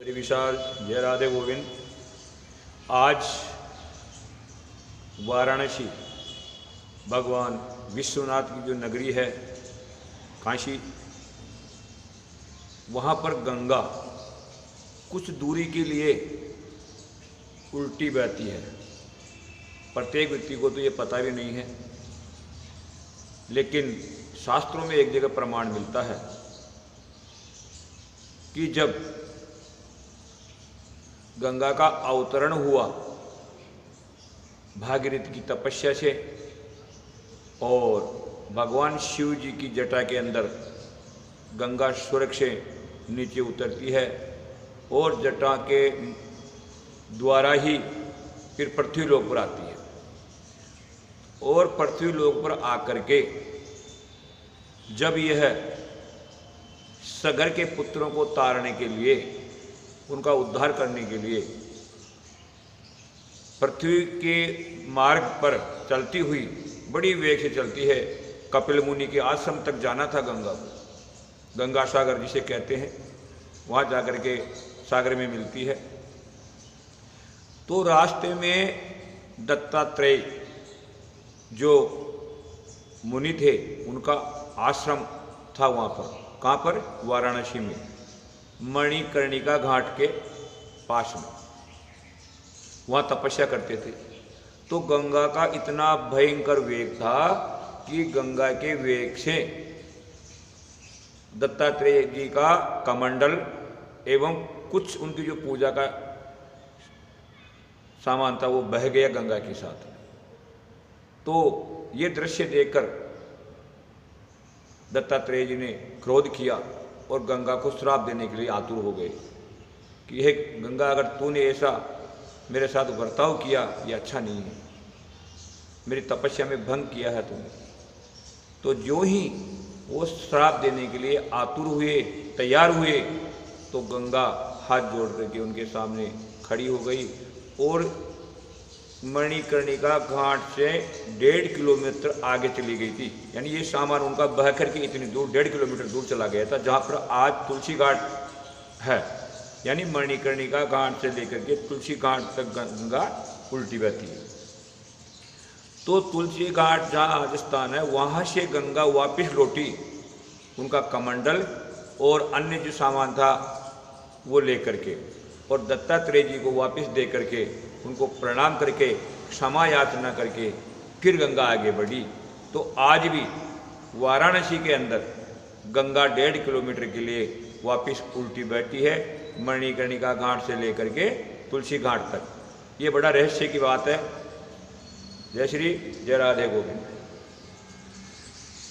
विशाल जय राधे गोविंद। आज वाराणसी भगवान विश्वनाथ की जो नगरी है काशी, वहाँ पर गंगा कुछ दूरी के लिए उल्टी बहती है। प्रत्येक व्यक्ति को तो ये पता भी नहीं है, लेकिन शास्त्रों में एक जगह प्रमाण मिलता है कि जब गंगा का अवतरण हुआ भागीरथी की तपस्या से और भगवान शिव जी की जटा के अंदर गंगा स्वर्ग से नीचे उतरती है और जटा के द्वारा ही फिर पृथ्वी लोक पर आती है और पृथ्वी लोक पर आकर के जब यह सगर के पुत्रों को तारने के लिए, उनका उद्धार करने के लिए पृथ्वी के मार्ग पर चलती हुई बड़ी वेग से चलती है, कपिल मुनि के आश्रम तक जाना था गंगा को। गंगा सागर जिसे कहते हैं, वहाँ जाकर के सागर में मिलती है। तो रास्ते में दत्तात्रेय जो मुनि थे उनका आश्रम था वहाँ पर। कहाँ पर? वाराणसी में मणिकर्णिका घाट के पास में, वहाँ तपस्या करते थे। तो गंगा का इतना भयंकर वेग था कि गंगा के वेग से दत्तात्रेय जी का कमंडल एवं कुछ उनकी जो पूजा का सामान था वो बह गया गंगा के साथ। तो ये दृश्य देखकर दत्तात्रेय जी ने क्रोध किया और गंगा को श्राप देने के लिए आतुर हो गए कि हे गंगा, अगर तूने ऐसा मेरे साथ बर्ताव किया ये अच्छा नहीं है, मेरी तपस्या में भंग किया है तूने। तो जो ही वो श्राप देने के लिए आतुर हुए, तैयार हुए, तो गंगा हाथ जोड़ करके उनके सामने खड़ी हो गई और मणिकर्णिका घाट से 1.5 किलोमीटर आगे चली गई थी। यानी ये सामान उनका बह करके इतनी दूर 1.5 किलोमीटर दूर चला गया था, जहाँ पर आज तुलसी घाट है। यानी मणिकर्णिका घाट से लेकर के तुलसी घाट तक गंगा उल्टी बहती है। तो तुलसी घाट जहाँ आज स्थान है, वहाँ से गंगा वापस लौटी, उनका कमंडल और अन्य जो सामान था वो लेकर के, और दत्तात्रेय जी को वापस दे करके, उनको प्रणाम करके, क्षमा याचना करके फिर गंगा आगे बढ़ी। तो आज भी वाराणसी के अंदर गंगा 1.5 किलोमीटर के लिए वापस उल्टी बहती है, मणिकर्णिका घाट से लेकर के तुलसी घाट तक। ये बड़ा रहस्य की बात है। जय श्री जय राधे गोविंद।